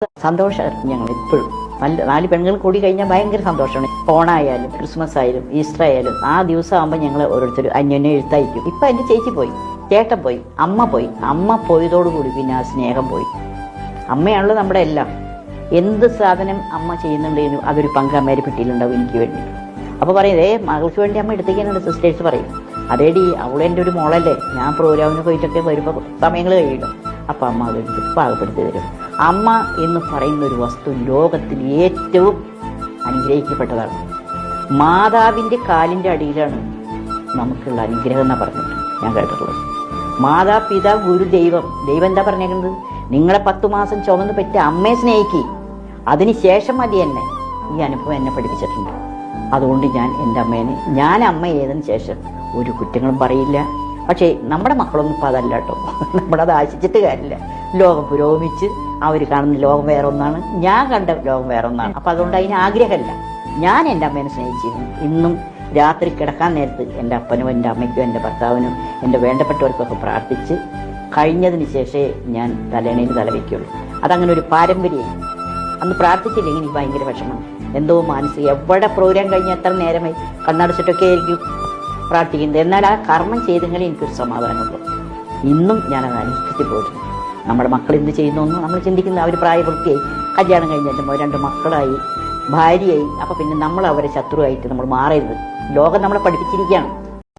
സന്തോഷമായിരുന്നു ഞങ്ങൾ എപ്പോഴും. നല്ല 4 പെണ്ണുങ്ങൾ കൂടി കഴിഞ്ഞാൽ ഭയങ്കര സന്തോഷമാണ്. ഓണായാലും ക്രിസ്മസ് ആയാലും ഈസ്റ്റർ ആയാലും ആ ദിവസം ആകുമ്പോൾ ഞങ്ങൾ ഓരോരുത്തർ അന്യോന്യം എഴുത്തയക്കും. ഇപ്പം എൻ്റെ ചേച്ചി പോയി, ചേട്ടൻ പോയി, അമ്മ പോയി. അമ്മ പോയതോടുകൂടി പിന്നെ ആ സ്നേഹം പോയി. അമ്മയാണല്ലോ നമ്മുടെ എല്ലാം. എന്ത് സാധനം അമ്മ ചെയ്യുന്നുണ്ടെങ്കിലും അതൊരു പങ്ക് അമ്മേരെ പെട്ടിയിലുണ്ടാവും എനിക്ക് വേണ്ടി. അപ്പോൾ പറയും, മകൾക്ക് വേണ്ടി അമ്മ എടുത്തേക്കാനുണ്ട്. സിസ്റ്റേഴ്സ് പറയും, അതേടി അവളെൻ്റെ ഒരു മോളല്ലേ, ഞാൻ പ്രോഗ്രാമിന് പോയിട്ടൊക്കെ വരുമ്പോൾ സമയങ്ങൾ കഴിയിടും. അപ്പം അമ്മ അതെടുത്ത് പാകപ്പെടുത്തി തരും. അമ്മ എന്ന് പറയുന്ന ഒരു വസ്തു ലോകത്തിൽ ഏറ്റവും അനുഗ്രഹിക്കപ്പെട്ടതാണ്. മാതാവിൻ്റെ കാലിൻ്റെ അടിയിലാണ് നമുക്കുള്ള അനുഗ്രഹം എന്നാണ് പറഞ്ഞിട്ട് ഞാൻ കേട്ടിട്ടുള്ളത്. മാതാപിതാ ഗുരു ദൈവം. ദൈവം എന്താ പറഞ്ഞേക്കുന്നത്? നിങ്ങളെ 10 മാസം ചുമന്ന് പറ്റ അമ്മയെ സ്നേഹിക്കുക, അതിനുശേഷം മതി എന്നെ. ഈ അനുഭവം എന്നെ പഠിപ്പിച്ചിട്ടുണ്ട്. അതുകൊണ്ട് ഞാൻ അമ്മ ഏതിന് ശേഷം ഒരു കുറ്റങ്ങളും പറയില്ല. പക്ഷേ നമ്മുടെ മക്കളൊന്നും ഇപ്പം അതല്ല കേട്ടോ. നമ്മളത് ആശിച്ചിട്ട് കാര്യമില്ല. ലോകം പുരോഗമിച്ച് അവർ കാണുന്ന ലോകം വേറെ ഒന്നാണ്, ഞാൻ കണ്ട ലോകം വേറെ ഒന്നാണ്. അപ്പം അതുകൊണ്ട് അതിന് ആഗ്രഹമല്ല. ഞാൻ എൻ്റെ അമ്മേനെ സ്നേഹിച്ചിരുന്നു. ഇന്നും രാത്രി കിടക്കാൻ നേരത്ത് എൻ്റെ അപ്പനും എൻ്റെ അമ്മയ്ക്കും എൻ്റെ ഭർത്താവിനും എൻ്റെ വേണ്ടപ്പെട്ടവർക്കൊക്കെ പ്രാർത്ഥിച്ച് കഴിഞ്ഞതിന് ശേഷമേ ഞാൻ തലേണയിൽ തലവയ്ക്കുള്ളൂ. അതങ്ങനെ ഒരു പാരമ്പര്യമായി. അന്ന് പ്രാർത്ഥിച്ചില്ലെങ്കിൽ എനിക്ക് ഭയങ്കര വിഷമം, എന്തോ മാനസിക. എവിടെ പ്രോഗ്രാം കഴിഞ്ഞ് എത്ര നേരമായി കണ്ണടച്ചിട്ടൊക്കെ ആയിരിക്കും പ്രാർത്ഥിക്കുന്നത്. എന്നാൽ ആ കർമ്മം ചെയ്തെങ്കിലേ എനിക്കൊരു സമാധാനമുള്ളൂ. ഇന്നും ഞാനത് അനുഷ്ഠിച്ച് പോയിരുന്നു. നമ്മുടെ മക്കൾ എന്ത് ചെയ്യുന്നു നമ്മൾ ചിന്തിക്കുന്നത്. അവർ പ്രായപൂർത്തിയായി, കല്യാണം കഴിഞ്ഞിട്ട് 2 മക്കളായി, ഭാര്യയായി. അപ്പം പിന്നെ നമ്മൾ അവരെ ശത്രുവായിട്ട് നമ്മൾ മാറരുത്. ലോകം നമ്മളെ പഠിപ്പിച്ചിരിക്കുകയാണ്.